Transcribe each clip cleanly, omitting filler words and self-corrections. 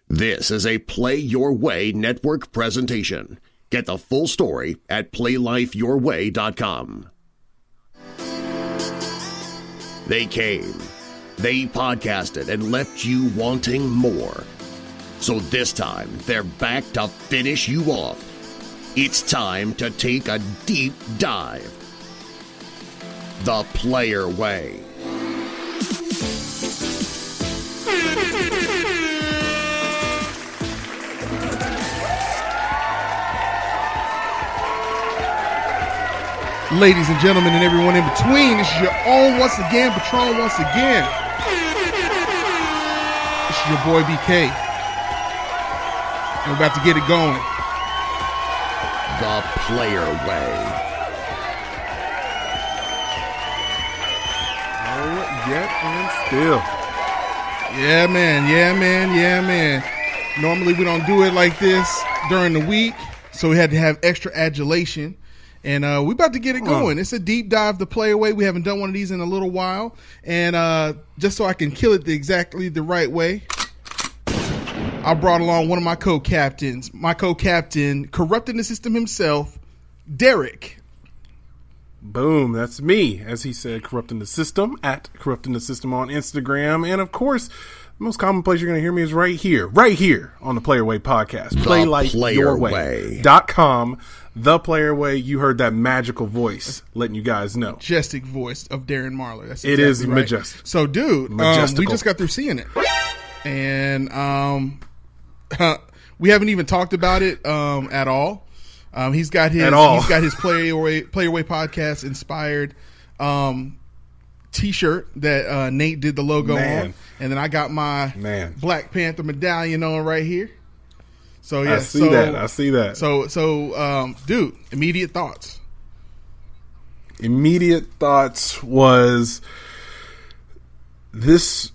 This is a Play Your Way network presentation. Get the full story at PlayLifeYourWay.com. They came, they podcasted, and left you wanting more. So this time, they're back to finish you off. It's time to take a deep dive. The Player Way. Ladies and gentlemen and everyone in between, this is your own once again, Patron once again. This is your boy BK. And we're about to get it going. The Player Way. Oh, yet and still. Yeah, man. Normally we don't do it like this during the week, so we had to have extra adulation. And we about to get it going. It's a deep dive the Player Way. We haven't done one of these in a little while. And just so I can kill it exactly the right way, I brought along one of my co-captains. My co-captain, corrupting the system himself, Derreck. Boom, that's me, as he said, corrupting the system, at corrupting the system on Instagram. And of course, the most common place you're going to hear me is right here on the Player Way podcast. PlayLifeYourWay.com. The Player Way. You heard that magical voice letting you guys know. Majestic voice of Darren Marlar. That's exactly it is right. majestic. So, dude, we just got through seeing it. And we haven't even talked about it at all. He's got his Player Way podcast inspired T-shirt that Nate did the logo on, and then I got my Black Panther medallion on right here. So yeah, I see that. So dude, immediate thoughts. Immediate thoughts was this.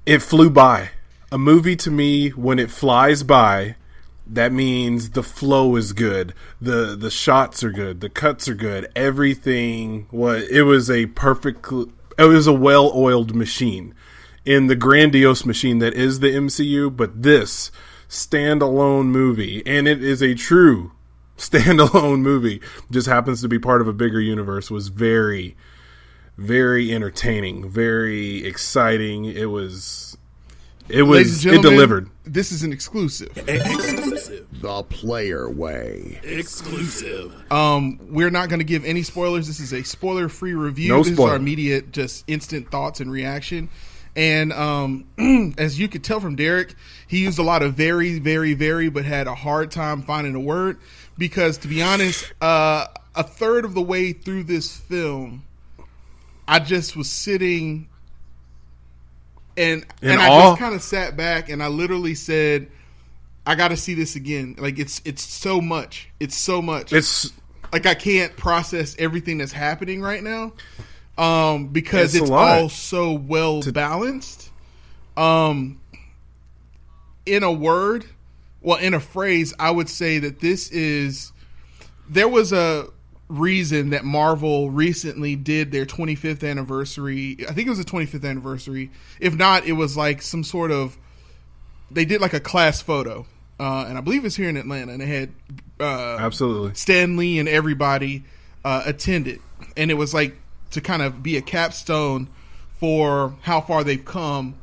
It flew by. A movie to me, when it flies by, that means the flow is good, the shots are good, the cuts are good, everything was. It was a well-oiled machine in the grandiose machine that is the MCU. But this standalone movie, and it is a true standalone movie, just happens to be part of a bigger universe, was very, very entertaining, very exciting. It delivered. This is an exclusive. The Player Way. Exclusive. We're not going to give any spoilers. This is a spoiler-free review. No this spoiler. is our immediate, just instant thoughts and reaction. And as you could tell from Derreck, he used a lot of very, very, very, but had a hard time finding a word. Because, to be honest, a third of the way through this film, I just was sitting and I just kind of sat back and I literally said, I got to see this again. Like, it's so much. It's so much. It's like I can't process everything that's happening right now. Because it's all so well balanced. In a phrase, I would say that there was a reason that Marvel recently did their 25th anniversary. I think it was the 25th anniversary. If not, it was like some sort of, they did like a class photo. And I believe it's here in Atlanta, and it had absolutely Stan Lee and everybody attended. And it was like, to kind of be a capstone for how far they've come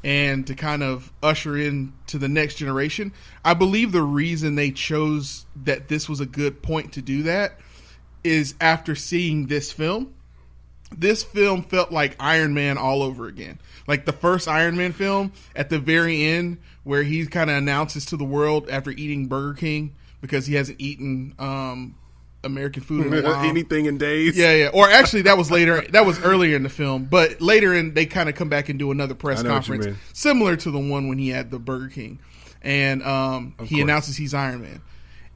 and to kind of usher in to the next generation. I believe the reason they chose that this was a good point to do that is after seeing this film felt like Iron Man all over again. Like the first Iron Man film, at the very end, where he kind of announces to the world after eating Burger King, because he hasn't eaten American food in a while. Anything in days. Yeah. Or actually, that was later. That was earlier in the film. But later in, they kind of come back and do another press conference similar to the one when he had the Burger King, and he announces he's Iron Man,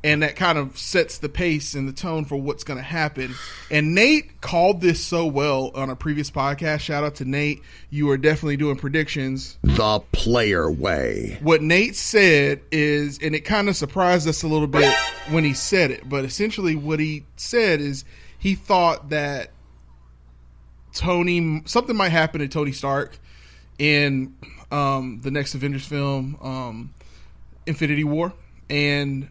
and that kind of sets the pace and the tone for what's going to happen. And Nate called this so well on a previous podcast. Shout out to Nate. You are definitely doing predictions. The Player Way. What Nate said is, and it kind of surprised us a little bit when he said it, but essentially what he said is he thought that something might happen to Tony Stark in the next Avengers film, Infinity War, and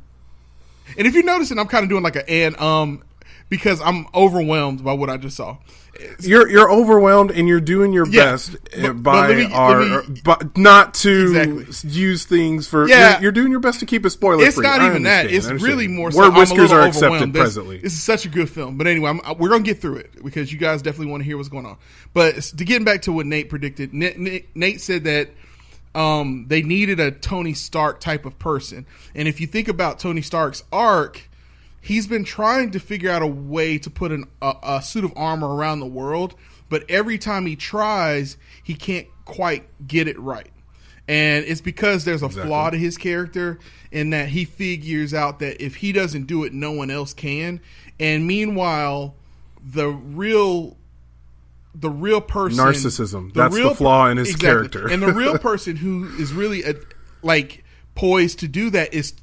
if you're noticing, I'm kind of doing like because I'm overwhelmed by what I just saw. You're overwhelmed, and you're doing your best but not to use things for. Yeah, you're doing your best to keep it spoiler free. It's not even that. It's really more so. Where whiskers are accepted presently. This is such a good film. But anyway, we're gonna get through it because you guys definitely want to hear what's going on. But to getting back to what Nate predicted, Nate said that they needed a Tony Stark type of person, and if you think about Tony Stark's arc, he's been trying to figure out a way to put a suit of armor around the world, but every time he tries, he can't quite get it right. And it's because there's a flaw to his character in that he figures out that if he doesn't do it, no one else can. And meanwhile, the real person... Narcissism. That's the flaw in his character. And the real person who is really poised to do that is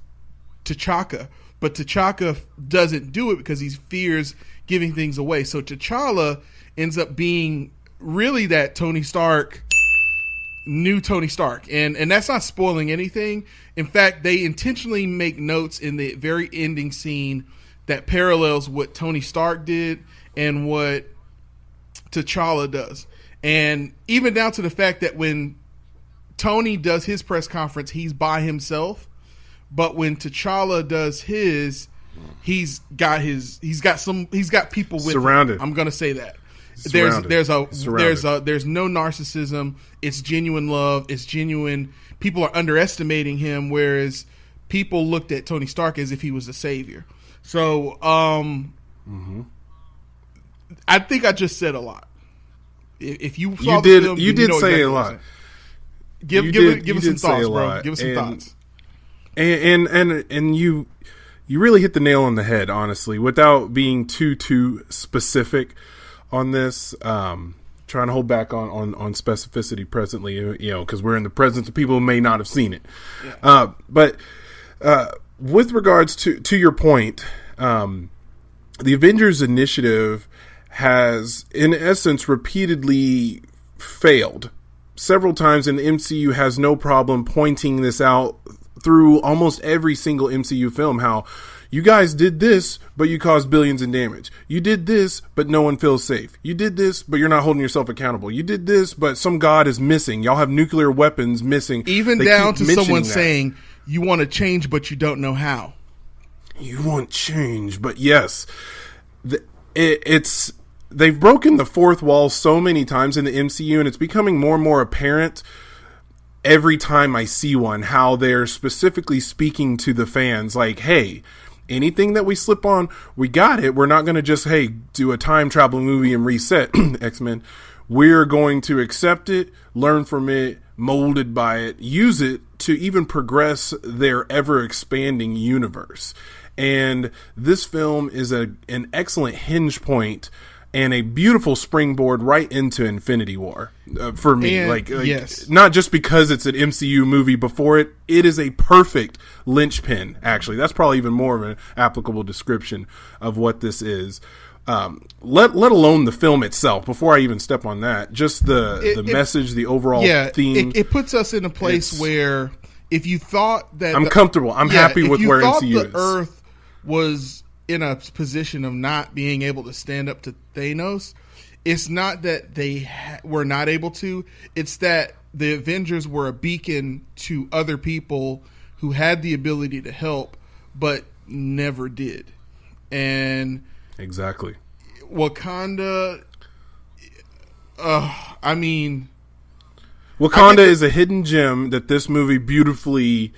T'Chaka. But T'Chaka doesn't do it because he fears giving things away. So T'Challa ends up being really that Tony Stark, new Tony Stark. And that's not spoiling anything. In fact, they intentionally make notes in the very ending scene that parallels what Tony Stark did and what T'Challa does. And even down to the fact that when Tony does his press conference, he's by himself. But when T'Challa does his, he's got people with surrounded. Him. I'm gonna say that there's no narcissism. It's genuine love. It's genuine. People are underestimating him, whereas people looked at Tony Stark as if he was a savior. So I think I just said a lot. If you saw the film, you did say a lot. Give us some thoughts, bro. Give us some thoughts. And you really hit the nail on the head, honestly, without being too specific on this. Trying to hold back on specificity presently, because we're in the presence of people who may not have seen it. Yeah. But with regards to your point, the Avengers Initiative has, in essence, repeatedly failed several times, and the MCU has no problem pointing this out through almost every single MCU film, how you guys did this, but you caused billions in damage. You did this, but no one feels safe. You did this, but you're not holding yourself accountable. You did this, but some god is missing. Y'all have nuclear weapons missing. Even down to someone saying, you want to change, but you don't know how. You want change, but yes. They've broken the fourth wall so many times in the MCU, and it's becoming more and more apparent every time I see one, how they're specifically speaking to the fans like, hey, anything that we slip on, we got it. We're not going to just, do a time travel movie and reset X-Men. We're going to accept it, learn from it, molded by it, use it to even progress their ever-expanding universe. And this film is an excellent hinge point and a beautiful springboard right into Infinity War for me. Yes. Not just because it's an MCU movie before it, it is a perfect linchpin, actually. That's probably even more of an applicable description of what this is. Let alone the film itself, before I even step on that, just the message, the overall theme. It puts us in a place where if you thought that... I'm comfortable. I'm happy with where MCU is. If you thought the Earth was in a position of not being able to stand up to Thanos, it's not that they were not able to. It's that the Avengers were a beacon to other people who had the ability to help, but never did. And exactly, Wakanda. Wakanda is a hidden gem that this movie beautifully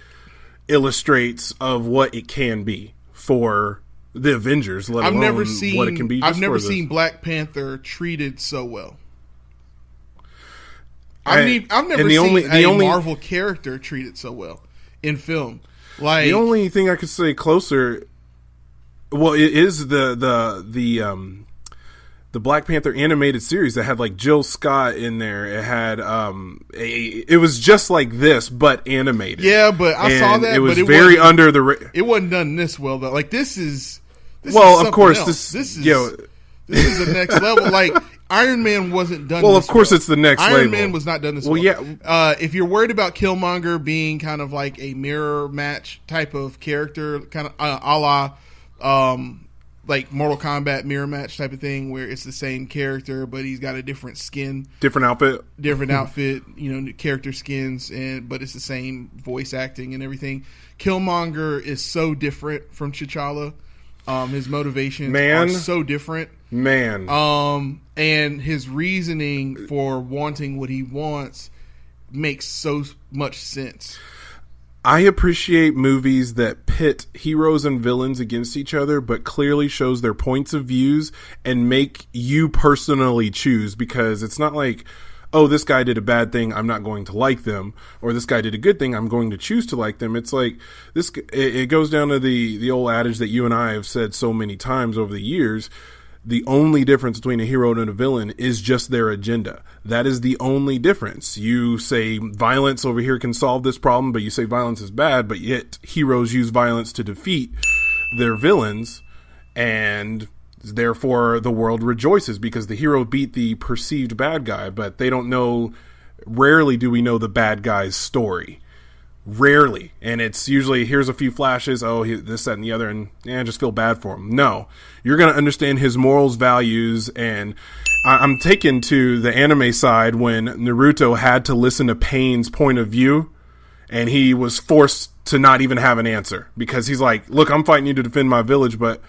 illustrates of what it can be for the Avengers, let alone what it can be. I've never seen Black Panther treated so well. I've never seen a Marvel character treated so well in film. Like, the only thing I could say closer, well, it is the Black Panther animated series that had like Jill Scott in there. It had it was just like this but animated. Yeah, but I saw that. It was but very under the. It wasn't done this well though. Like this is. Well, of course, this is This is the next level. Like, Iron Man wasn't done. Well, of course, it's the next level. Iron Man was not done this well. Yeah. If you're worried about Killmonger being kind of like a mirror match type of character, kind of a la like Mortal Kombat mirror match type of thing, where it's the same character but he's got a different skin, different outfit, character skins, but it's the same voice acting and everything. Killmonger is so different from T'Challa. His motivations are so different. And his reasoning for wanting what he wants makes so much sense. I appreciate movies that pit heroes and villains against each other, but clearly shows their points of views and make you personally choose, because it's not like, oh, this guy did a bad thing, I'm not going to like them, or this guy did a good thing, I'm going to choose to like them. It's like this. It goes down to the old adage that you and I have said so many times over the years. The only difference between a hero and a villain is just their agenda. That is the only difference. You say violence over here can solve this problem, but you say violence is bad, but yet heroes use violence to defeat their villains, and therefore the world rejoices because the hero beat the perceived bad guy, but they don't know, rarely do we know the bad guy's story. Rarely. And it's usually, here's a few flashes, this, that, and the other, and I just feel bad for him. No. You're going to understand his morals, values, and I'm taken to the anime side when Naruto had to listen to Pain's point of view, and he was forced to not even have an answer, because he's like, look, I'm fighting you to defend my village, but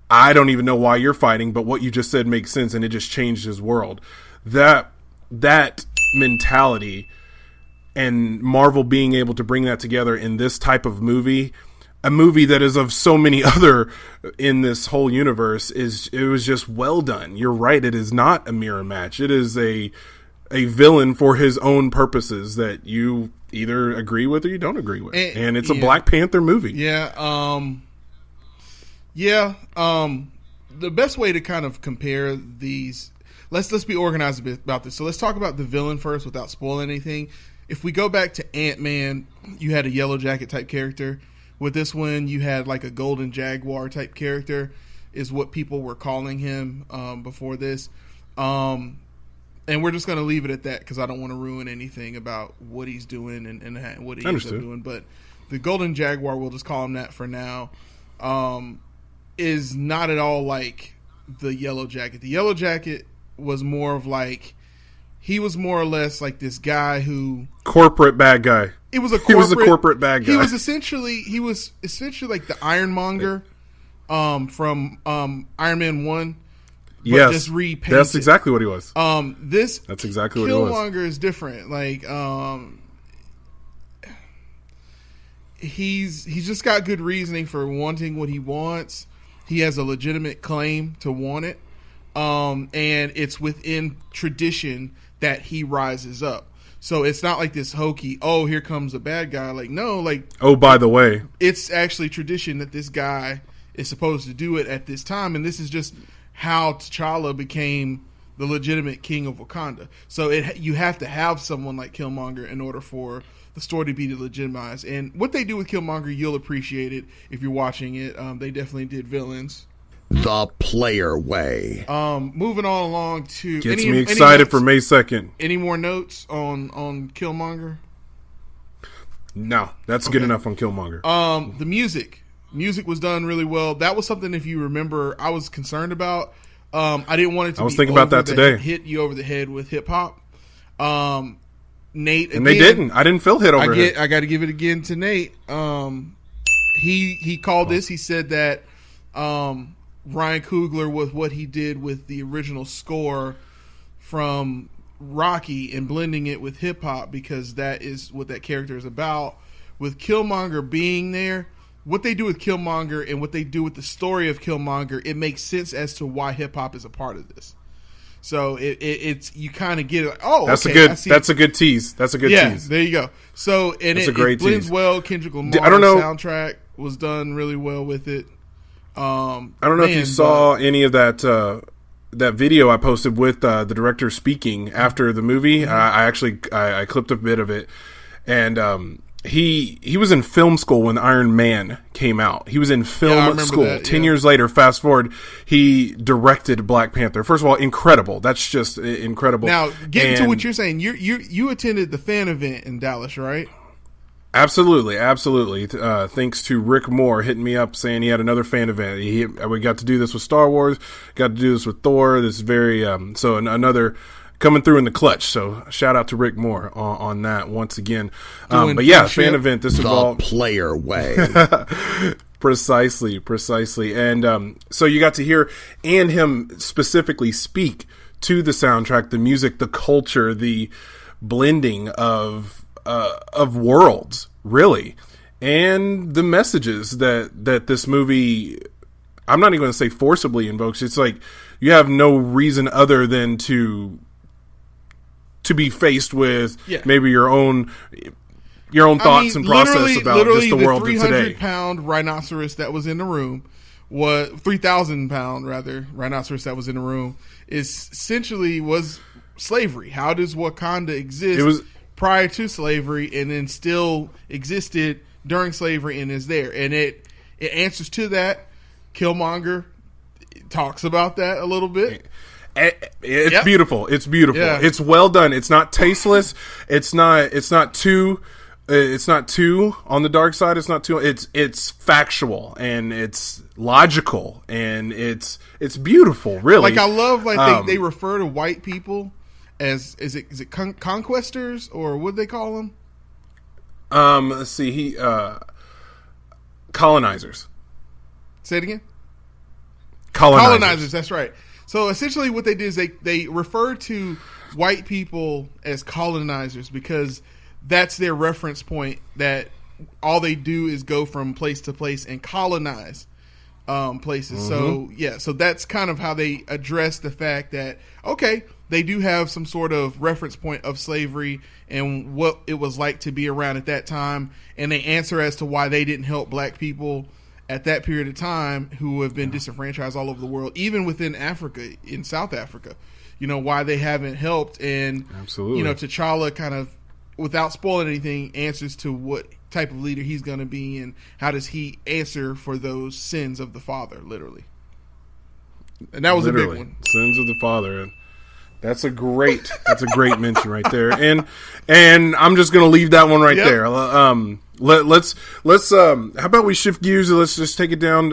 I don't even know why you're fighting, but what you just said makes sense, and it just changed his world. That mentality, and Marvel being able to bring that together in this type of movie, a movie that is of so many other in this whole universe, it was just well done. You're right, it is not a mirror match. It is a villain for his own purposes that you either agree with or you don't agree with. And it's a Black Panther movie. The best way to kind of compare these, let's be organized about this. So let's talk about the villain first without spoiling anything. If we go back to Ant-Man, you had a Yellow Jacket type character. With this one, you had like a Golden Jaguar type character, is what people were calling him before this. And we're just going to leave it at that because I don't want to ruin anything about what he's doing and what he ends up doing. But the Golden Jaguar, we'll just call him that for now, is not at all like the Yellow Jacket. The Yellow Jacket was more of like, he was more or less like this guy who... corporate bad guy. He was a corporate bad guy. He was essentially like the Ironmonger from Iron Man 1. Yes, just repainted. That's exactly what he was. That's exactly what he was. Killmonger is different. Like, he's just got good reasoning for wanting what he wants. He has a legitimate claim to want it. And it's within tradition that he rises up. So it's not like this hokey, oh, here comes a bad guy. Like, no, like... oh, by the way. It's actually tradition that this guy is supposed to do it at this time. And this is just how T'Challa became the legitimate king of Wakanda. So you have to have someone like Killmonger in order for the story to be legitimized. And what they do with Killmonger, you'll appreciate it if you're watching it. They definitely did villains. The Player Way. Moving on along to... gets me excited for May 2nd. Any more notes on Killmonger? No, that's good enough on Killmonger. The music was done really well. That was something, if you remember, I was concerned about. I didn't want it to. I was thinking about that today. Hit you over the head with hip hop. Nate, and they didn't. I didn't feel hit over. I got to give it again to Nate. He called this. He said that Ryan Coogler, with what he did with the original score from Rocky and blending it with hip hop, because that is what that character is about. With Killmonger being there, what they do with Killmonger and what they do with the story of Killmonger, it makes sense as to why hip hop is a part of this. So it's you kind of get it. Like, oh, that's okay, a good tease. That's a good tease. Yeah, there you go. So and it blends tease. well. Kendrick Lamar's soundtrack was done really well with it. I don't know if you saw any of that video I posted with the director speaking after the movie. I clipped a bit of it, and he was in film school when Iron Man came out. He was in film school. That, 10 years later, fast forward, he directed Black Panther. First of all, incredible. That's just incredible. Now, getting to what you're saying, you attended the fan event in Dallas, right? Absolutely. Thanks to Rick Moore hitting me up saying he had another fan event. We got to do this with Star Wars, got to do this with Thor. This is very another coming through in the clutch. So shout out to Rick Moore on that once again. But yeah, fan event. This involved the player way. Precisely. And so you got to hear and him specifically speak to the soundtrack, the music, the culture, the blending of worlds, really, and the messages that this movie, I'm not even going to say forcibly invokes. It's like you have no reason other than to be faced with maybe your own thoughts and process about just the world of today. 300-pound rhinoceros that was in the room, 3,000-pound rather rhinoceros that was in the room, is essentially was slavery. How does Wakanda exist prior to slavery and then still existed during slavery and is there? And it answers to that. Killmonger talks about that a little bit. It's beautiful. It's beautiful. Yeah. It's well done. It's not tasteless. It's not too on the dark side. It's not too. It's factual and it's logical and it's beautiful. Really, like I love they refer to white people as is it conquestors or what they call them? Let's see. Colonizers. Say it again. Colonizers. That's right. So essentially what they did is they refer to white people as colonizers because that's their reference point, that all they do is go from place to place and colonize places. Mm-hmm. So that's kind of how they address the fact that, okay, they do have some sort of reference point of slavery and what it was like to be around at that time, and they answer as to why they didn't help black people at that period of time who have been disenfranchised all over the world, even within Africa, in South Africa, why they haven't helped. And, absolutely, T'Challa kind of, without spoiling anything, answers to what type of leader he's going to be and how does he answer for those sins of the father, literally. And that was a big one. Sins of the father. And that's a great mention right there. And I'm just going to leave that one right there. Let's how about we shift gears and let's just take it down,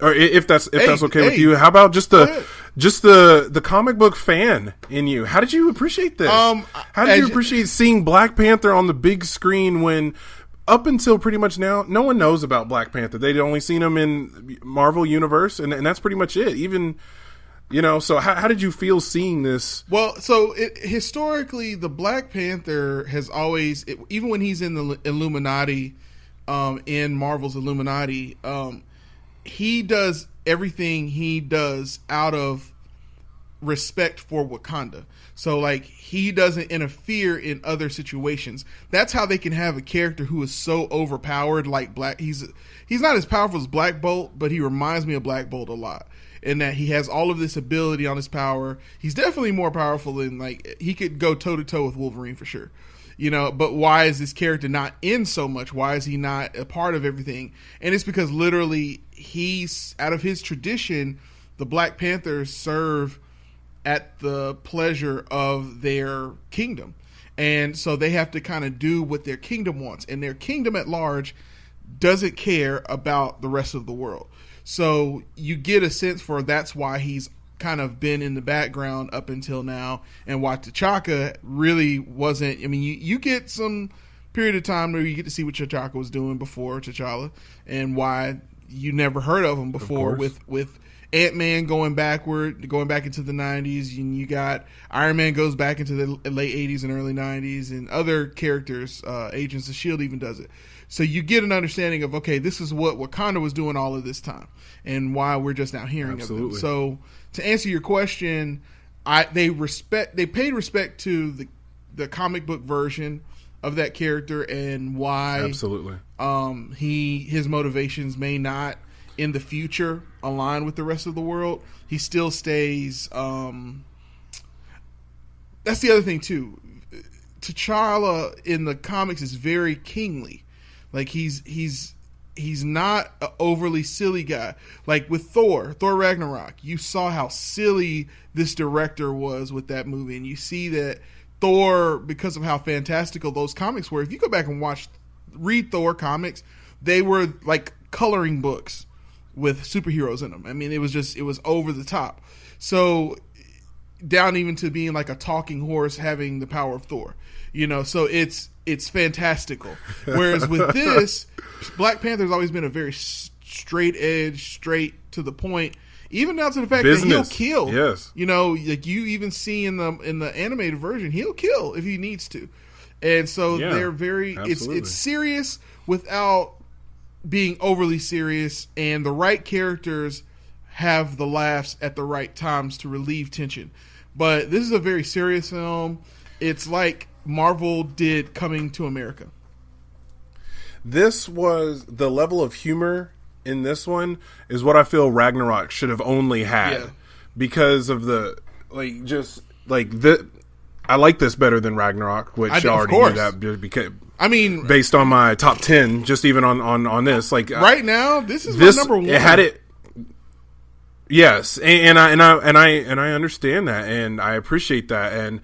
or if that's okay with you. How about just the comic book fan in you? How did you appreciate this? How did you appreciate seeing Black Panther on the big screen when up until pretty much now no one knows about Black Panther? They'd only seen him in Marvel Universe and that's pretty much it. Even so how did you feel seeing this? Well, so historically, the Black Panther has always, even when he's in the Illuminati, in Marvel's Illuminati, he does everything he does out of respect for Wakanda. So, like, he doesn't interfere in other situations. That's how they can have a character who is so overpowered, like Black. He's not as powerful as Black Bolt, but he reminds me of Black Bolt a lot. In that he has all of this ability on his power. He's definitely more powerful than, like, he could go toe to toe with Wolverine for sure. But why is this character not in so much? Why is he not a part of everything? And it's because literally he's out of his tradition. The Black Panthers serve at the pleasure of their kingdom. And so they have to kind of do what their kingdom wants. And their kingdom at large doesn't care about the rest of the world. So you get a sense for that's why he's kind of been in the background up until now, and why T'Chaka really wasn't. I mean, you get some period of time where you get to see what T'Chaka was doing before T'Challa, and why you never heard of him before with Ant-Man going back into the 90s, and you got Iron Man goes back into the late 80s and early 90s, and other characters, Agents of S.H.I.E.L.D. even does it. So you get an understanding of, okay, this is what Wakanda was doing all of this time and why we're just now hearing of them. So to answer your question, they paid respect to the comic book version of that character and why his motivations may not in the future align with the rest of the world. He still stays that's the other thing too. T'Challa in the comics is very kingly. Like he's not an overly silly guy. Like with Thor Ragnarok, you saw how silly this director was with that movie, and you see that Thor, because of how fantastical those comics were. If you go back and read Thor comics, they were like coloring books with superheroes in them. I mean, it was over the top. So down even to being like a talking horse having the power of Thor, so it's fantastical. Whereas with this, Black Panther's always been a very straight edge, straight to the point, even down to the fact that he'll kill. Yes. Like you even see in the animated version, he'll kill if he needs to. And so they're very, it's serious without being overly serious, and the right characters have the laughs at the right times to relieve tension. But this is a very serious film. It's like Marvel did Coming to America. This was the level of humor in this one is what I feel Ragnarok should have only had because of the I like this better than Ragnarok, which I already knew that because based on my top 10, just even on this, right now, this is my number one. It had it. Yes, and I understand that, and I appreciate that, and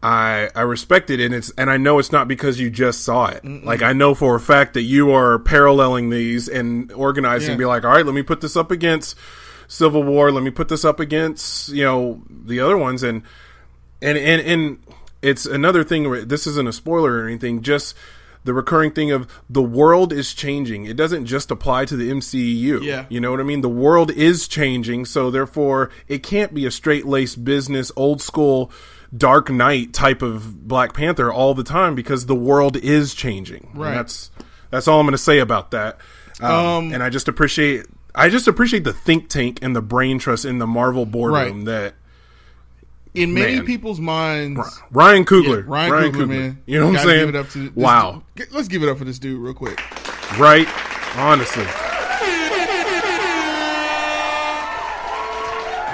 I respect it, and I know it's not because you just saw it. Mm-mm. Like, I know for a fact that you are paralleling these and organizing, be like, all right, let me put this up against Civil War, let me put this up against the other ones, and it's another thing where this isn't a spoiler or anything, just the recurring thing of the world is changing. It doesn't just apply to the MCU. Yeah. You know what I mean? The world is changing, so therefore it can't be a straight-laced business, old school Dark Knight type of Black Panther all the time because the world is changing. Right. And that's all I'm going to say about that. And I just appreciate the think tank and the brain trust in the Marvel boardroom that in many people's minds, Ryan Coogler, Ryan Coogler, man, you know what I'm saying? Give it up to this wow, dude. Let's give it up for this dude real quick. Right, honestly,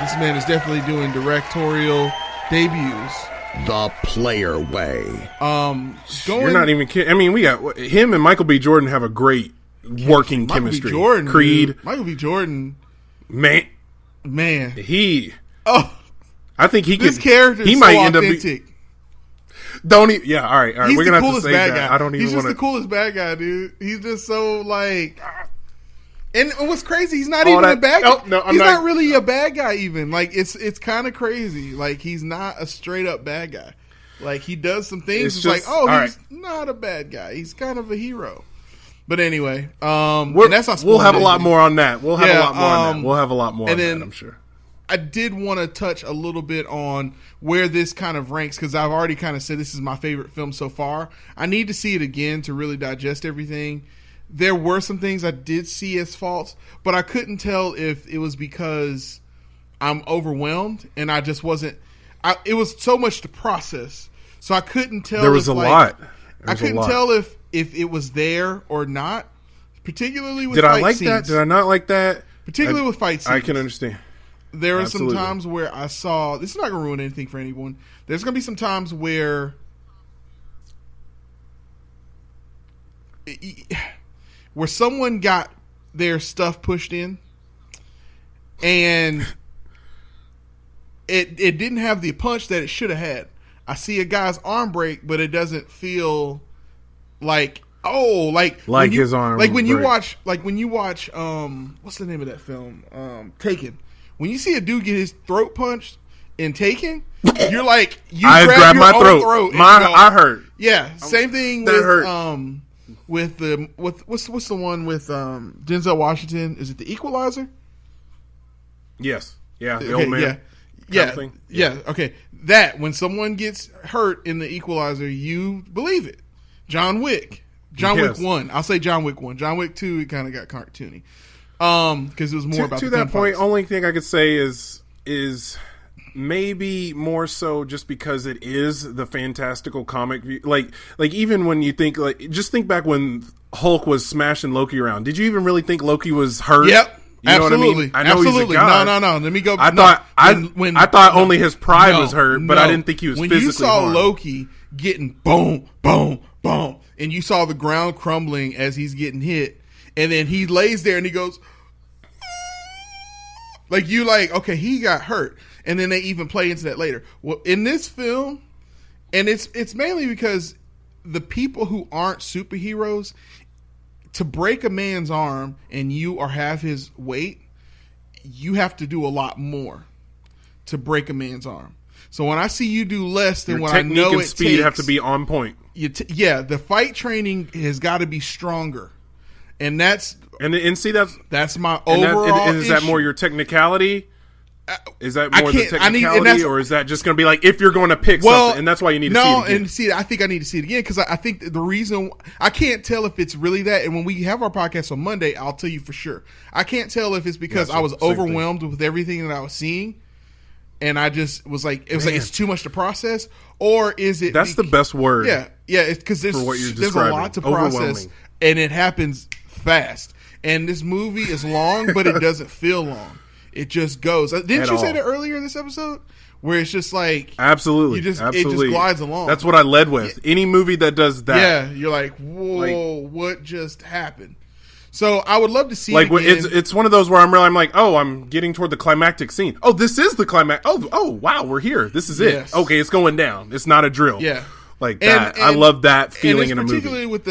this man is definitely doing directorial debuts. The Player Way. You're not even kidding. I mean, we got him and Michael B. Jordan have a great working chemistry. Jordan, Creed, dude. Michael B. Jordan, man, I think this character is might so end authentic. Don't even. Yeah, all right. He's We're gonna the have to coolest say bad that. guy. I don't even. He's just the coolest bad guy, dude. He's just so like. And what's crazy? He's not even a bad guy. No, he's not really a bad guy. Even like it's kind of crazy. Like he's not a straight up bad guy. Like he does some things. It's just, like he's not a bad guy. He's kind of a hero. But anyway, and that's not we'll have a lot more on that. We'll have a lot more on that. We'll have a lot more on then, that, I'm sure. I did want to touch a little bit on where this kind of ranks because I've already kind of said this is my favorite film so far. I need to see it again to really digest everything. There were some things I did see as faults, but I couldn't tell if it was because I'm overwhelmed and I just wasn't. It was so much to process, so I couldn't tell. There was a lot. I couldn't tell if it was there or not, particularly with fight scenes. Did I like that? Did I not like that? Particularly with fight scenes. I can understand. There are some times where I saw, this is not going to ruin anything for anyone. There's going to be some times where someone got their stuff pushed in and it didn't have the punch that it should have had. I see a guy's arm break, but it doesn't feel like his arm. Like when you watch what's the name of that film? Taken. When you see a dude get his throat punched in Taken, you're like, I grab my throat. I hurt. Yeah, same thing that with hurt. What's the one with Denzel Washington? Is it The Equalizer? Yes. Yeah. The okay, old man. Yeah. Okay. That when someone gets hurt in The Equalizer, you believe it. John Wick. Wick 1. I'll say John Wick 1. John Wick 2, it kind of got cartoony. Because it was more about to that point. Only thing I could say is maybe more so just because it is the fantastical comic view. Like even when you think just think back when Hulk was smashing Loki around. Did you even really think Loki was hurt? Yep. You know absolutely. What I mean? I know he's a god. No. Let me go. I thought only his pride was hurt, but I didn't think he was physically when you saw harmed. Loki getting boom, boom, boom, and you saw the ground crumbling as he's getting hit, and then he lays there and he goes, like you like, okay, he got hurt, and then they even play into that later. Well, in this film, and it's mainly because the people who aren't superheroes, to break a man's arm and you or half his weight, you have to do a lot more to break a man's arm. So when I see you do less than what I know it takes, technique and speed have to be on point. The fight training has got to be stronger, and that's my overall. Is that more your technicality? Is that more the technicality, or is that just going to be like if you're going to pick something, and that's why you need to see it again? And see, I think I need to see it again because I think the reason I can't tell if it's really that. And when we have our podcast on Monday, I'll tell you for sure. I can't tell if it's because I was overwhelmed with everything that I was seeing, and I just was like, it's too much to process, or is it? That's the best word. Yeah, it's because there's a lot to process, and it happens fast. And this movie is long, but it doesn't feel long. It just goes. Didn't you say that earlier in this episode? Where it's just like absolutely, it just glides along. That's what I led with. Any movie that does that, yeah, you're like, whoa, what just happened? So I would love to see. Like it's one of those where I'm like, oh, I'm getting toward the climactic scene. Oh, this is the climax. Oh, wow, we're here. This is it. Okay, it's going down. It's not a drill. Yeah, like that. I love that feeling in a movie. Particularly with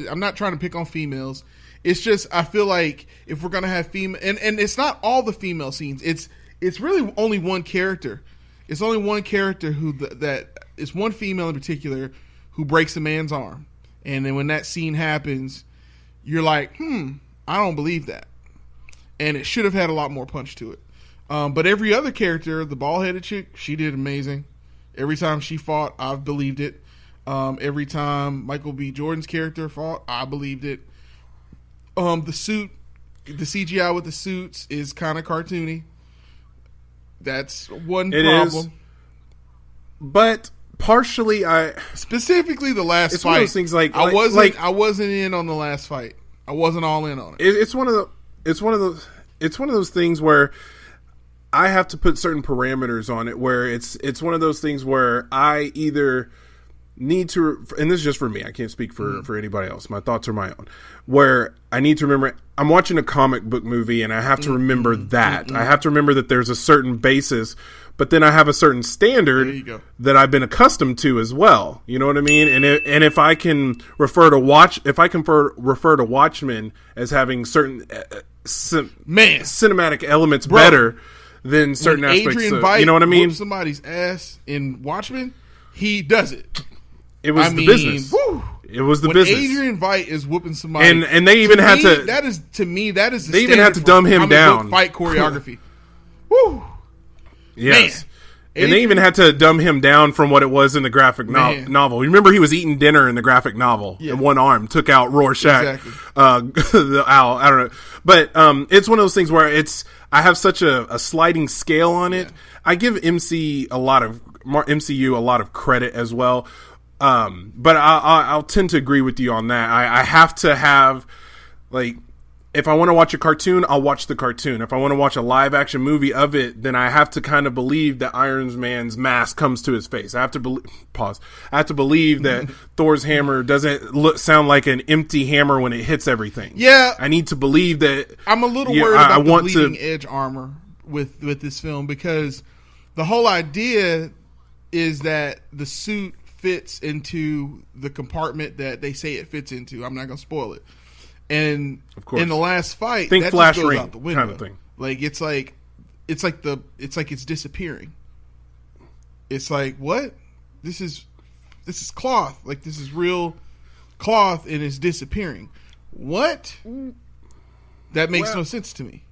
I'm not trying to pick on females. It's just I feel like if we're gonna have female, and it's not all the female scenes. It's really only one character. It's only one character it's one female in particular who breaks a man's arm, and then when that scene happens, you're like, I don't believe that, and it should have had a lot more punch to it. But every other character, the bald-headed chick, she did amazing. Every time she fought, I've believed it. Every time Michael B. Jordan's character fought, I believed it. The suit, the CGI with the suits is kind of cartoony. That's one problem. Is, but partially, specifically the last it's fight. One of those things I wasn't in on the last fight. I wasn't all in on it. It's one of those things where I have to put certain parameters on it. Where it's one of those things where I either need to, and this is just for me, I can't speak for anybody else, my thoughts are my own, where I need to remember I'm watching a comic book movie and I have to remember that. I have to remember that there's a certain basis, but then I have a certain standard that I've been accustomed to as well. You know what I mean? And if I can refer to Watchmen as having certain cinematic elements better than certain aspects of, you know what I mean? Somebody's ass in Watchmen, he does it. It was the business. Woo, it was the when business. Adrian Veidt is whooping somebody, and they even had to. That is the they even had to dumb him down. Fight choreography. Woo. Yes. Man. And they even had to dumb him down from what it was in the graphic novel. You remember he was eating dinner in the graphic novel, and one arm took out Rorschach, the owl. I don't know, but it's one of those things where I have such a sliding scale on it. I give MCU a lot of credit as well. But I'll tend to agree with you on that. I have to have, like, if I want to watch a cartoon, I'll watch the cartoon. If I want to watch a live action movie of it, then I have to kind of believe that Iron Man's mask comes to his face. I have to I have to believe that Thor's hammer doesn't sound like an empty hammer when it hits everything. Yeah. I need to believe that. I'm a little worried about the bleeding edge armor with this film, because the whole idea is that the suit fits into the compartment that they say it fits into. I'm not going to spoil it. And of course, in the last fight, think that flash just goes ring out the window. kind of thing. Like it's disappearing. It's like, what? This is cloth. Like, this is real cloth, and it's disappearing. What? That makes no sense to me.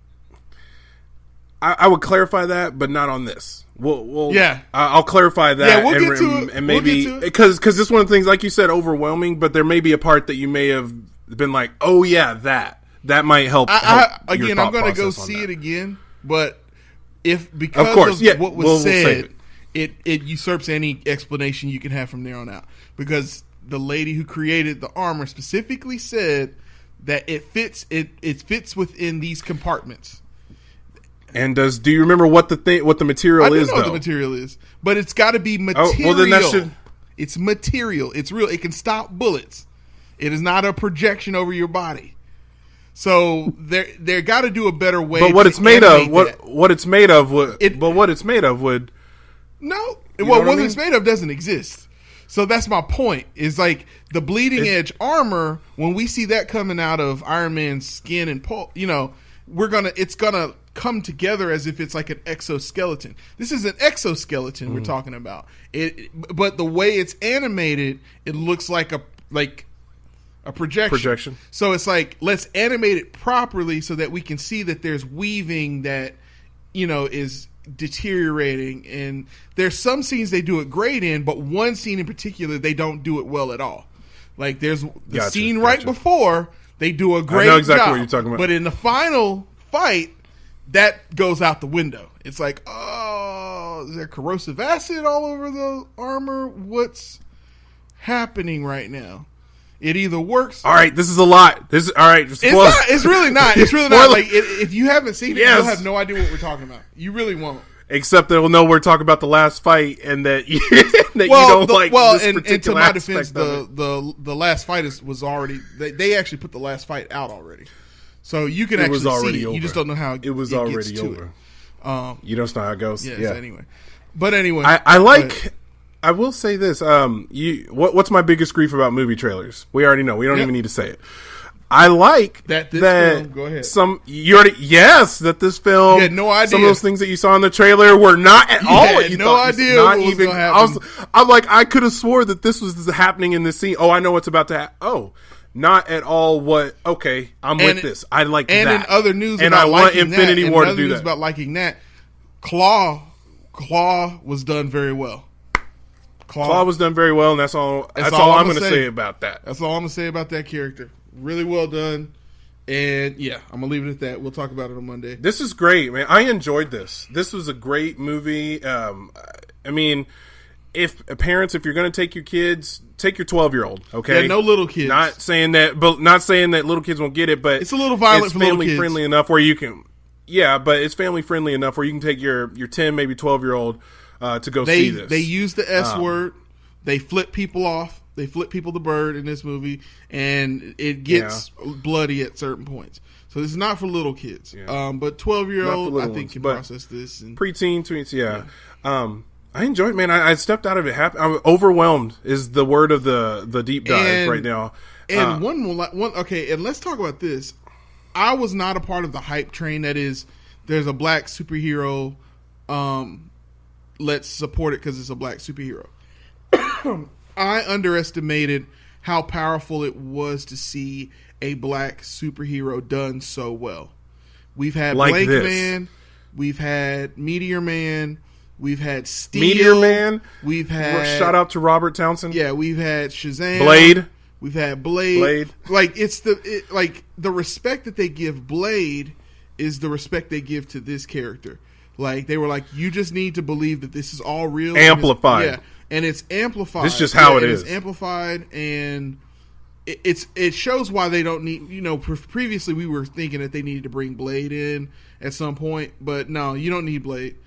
I would clarify that, but not on this. I'll clarify that. Yeah, we'll get to it. And maybe because this is one of the things, like you said, overwhelming. But there may be a part that you may have been like, "Oh yeah, that might help." Again, I'm going to go see it again. But because of what was said, it usurps any explanation you can have from there on out. Because the lady who created the armor specifically said that it fits within these compartments. And do you remember what the material is? I know what the material is, but it's got to be material. Oh, well, then that should. It's material. It's real. It can stop bullets. It is not a projection over your body. So they got to do a better way. But what it's made of, what it's made of would. No, what it's made of doesn't exist. So that's my point. Is like the bleeding edge armor. When we see that coming out of Iron Man's skin and pulp, it's gonna come together as if it's like an exoskeleton. This is an exoskeleton we're talking about. But the way it's animated, it looks like a projection. So it's like, let's animate it properly so that we can see that there's weaving that, is deteriorating. And there's some scenes they do it great in, but one scene in particular, they don't do it well at all. Like there's the scene right before, they do a great job. I know exactly what you're talking about. But in the final fight, that goes out the window. It's like, oh, is there corrosive acid all over the armor? What's happening right now? It either works. All right, this is a lot. All right. It's really not. It's really not. Like if you haven't seen it, you'll have no idea what we're talking about. You really won't. Except that we'll know we're talking about the last fight, and that you don't like. Well, and to my defense, the last fight was already. They actually put the last fight out already, so you can actually see it. Over. You just don't know how it was already over. You don't know how it goes. Yes, yeah. Anyway, I like. I will say this. What's my biggest grief about movie trailers? We already know. We don't even need to say it. I like that film, go ahead. That this film. You had no idea. Some of those things that you saw in the trailer were not at all what you thought. Idea not what even. I'm like, I could have swore that this was happening in this scene. Oh, I know what's about to happen. Oh, not at all. What? Okay, I'm with this. I like that. And in other news, and I want Infinity War to do that. About liking that, Claw was done very well. Claw was done very well, and that's all I'm going to say about that. That's all I'm going to say about that character. Really well done. And yeah, I'm going to leave it at that. We'll talk about it on Monday. This is great, man. I enjoyed this. This was a great movie. I mean, if you're going to take your kids, take your 12-year-old, okay? Yeah, no little kids. Not saying that little kids won't get it, but it's a little violent for little kids. It's family friendly enough where you can. Yeah, but it's family friendly enough where you can take your 10, maybe 12-year-old to go see this. They use the S word. They flip people off. They flip people the bird in this movie, and it gets bloody at certain points. So this is not for little kids. Yeah. But 12-year-old, I think, can process this. And preteen, tweens, yeah. I enjoyed it, man. I stepped out of it happy. I'm overwhelmed is the word of the deep dive right now. And okay, and let's talk about this. I was not a part of the hype train. That is, there's a black superhero. Let's support it because it's a black superhero. I underestimated how powerful it was to see a black superhero done so well. We've had Blank Man, we've had Meteor Man, we've had Steel. Meteor Man. We've had shout out to Robert Townsend. Yeah, we've had Shazam. Blade. We've had Blade. Like the respect that they give Blade is the respect they give to this character. Like they were like, you just need to believe that this is all real. Amplified. And it's amplified. It's just how it is. It's amplified, and it shows why they don't need. Previously we were thinking that they needed to bring Blade in at some point, but no, you don't need Blade.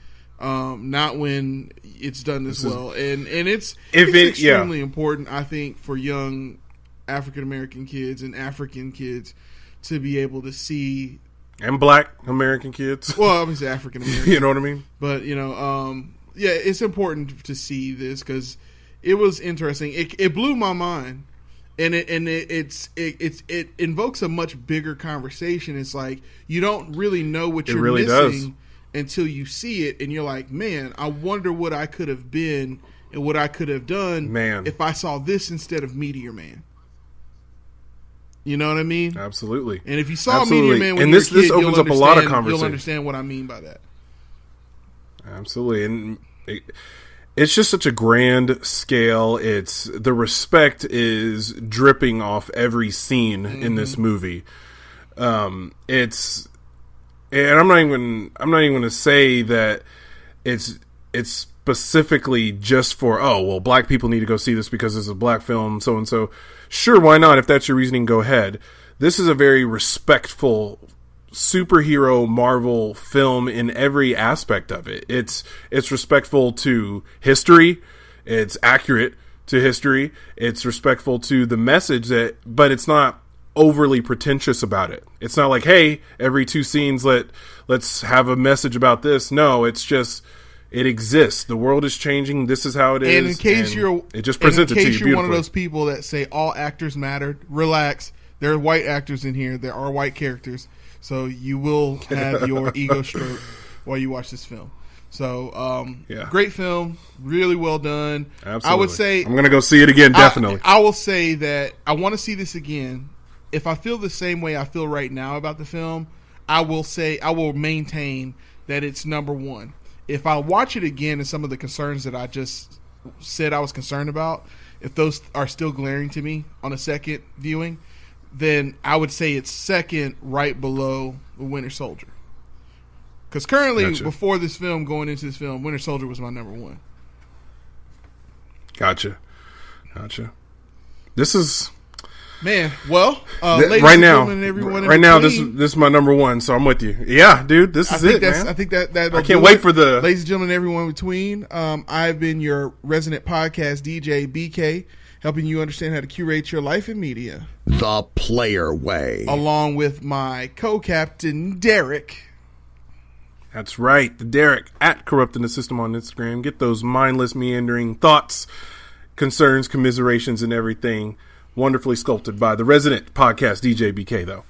Not when it's done this well, and it's extremely important, I think, for young African American kids and African kids to be able to see. And black American kids. Well, obviously African American. You know what I mean? But yeah, it's important to see this because it was interesting. It blew my mind, and it invokes a much bigger conversation. It's like you don't really know what you're missing until you see it, and you're like, man, I wonder what I could have been and what I could have done if I saw this instead of Meteor Man. You know what I mean? Absolutely. And if you saw Meteor Man when this opens up a lot of conversation. You'll understand what I mean by that. Absolutely. And it's just such a grand scale. The respect is dripping off every scene in this movie. And I'm not even going to say that it's specifically just for, black people need to go see this because it's a black film, so and so. Sure, why not? If that's your reasoning, go ahead. This is a very respectful superhero Marvel film in every aspect of it. It's respectful to history. It's accurate to history. It's respectful to the message but it's not overly pretentious about it. It's not like, hey, every 2 scenes let's have a message about this. No, it's just it exists. The world is changing. This is how it is. And in case it just presents it to you beautifully. You're one of those people that say all actors mattered, relax. There are white actors in here. There are white characters, so you will have your ego stroke while you watch this film. So, great film, really well done. Absolutely. I would say I'm going to go see it again. Definitely. I will say that I want to see this again. If I feel the same way I feel right now about the film, I will maintain that it's number 1. If I watch it again and some of the concerns that I just said I was concerned about, if those are still glaring to me on a second viewing, then I would say it's second right below The Winter Soldier. Because currently, before this film, going into this film, Winter Soldier was my number 1. Gotcha. This is... Man, well, ladies and now, gentlemen, and everyone right now, this is my number 1, so I'm with you. Yeah, dude, this is it, man. I think that I can't wait for the... Ladies and gentlemen, everyone in between, I've been your resident podcast DJ, BK, helping you understand how to curate your life in media. The Player Way. Along with my co-captain, Derek. That's right, the Derek, at Corrupting the System on Instagram. Get those mindless, meandering thoughts, concerns, commiserations, and everything wonderfully sculpted by the resident podcast DJ BK, though.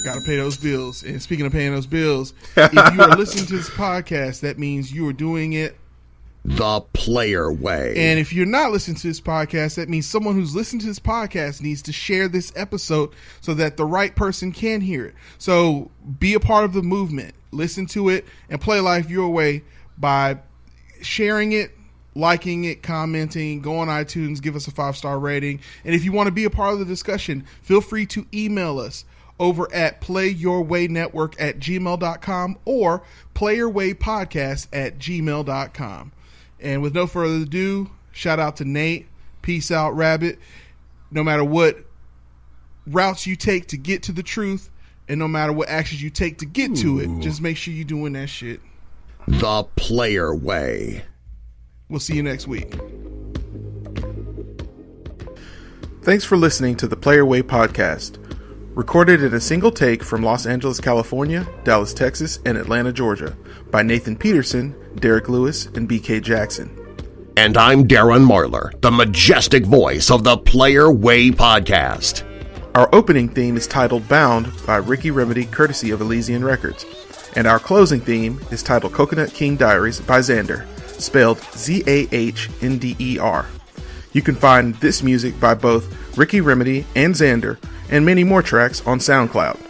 Gotta pay those bills. And speaking of paying those bills, if you are listening to this podcast, that means you are doing it the Player Way. And if you're not listening to this podcast, that means someone who's listening to this podcast needs to share this episode so that the right person can hear it. So be a part of the movement. Listen to it and play life your way by sharing it, liking it, commenting, go on iTunes, give us a 5-star rating. And if you want to be a part of the discussion, feel free to email us over at playyourwaynetwork@gmail.com or playyourwaypodcast@gmail.com. And with no further ado, shout out to Nate. Peace out, Rabbit. No matter what routes you take to get to the truth, and no matter what actions you take to get to it, just make sure you're doing that shit the Player Way. We'll see you next week. Thanks for listening to the Player Way podcast. Recorded in a single take from Los Angeles, California, Dallas, Texas, and Atlanta, Georgia, by Nathan Peterson, Derek Lewis, and BK Jackson. And I'm Darren Marlar, the majestic voice of the Player Way podcast. Our opening theme is titled Bound by Ricky Remedy, courtesy of Elysian Records. And our closing theme is titled Coconut King Diaries by Xander, spelled Zahnder. You can find this music by both Ricky Remedy and Xander, and many more tracks on SoundCloud.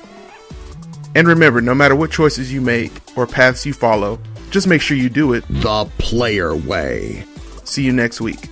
And remember, no matter what choices you make or paths you follow, just make sure you do it the Player Way. See you next week.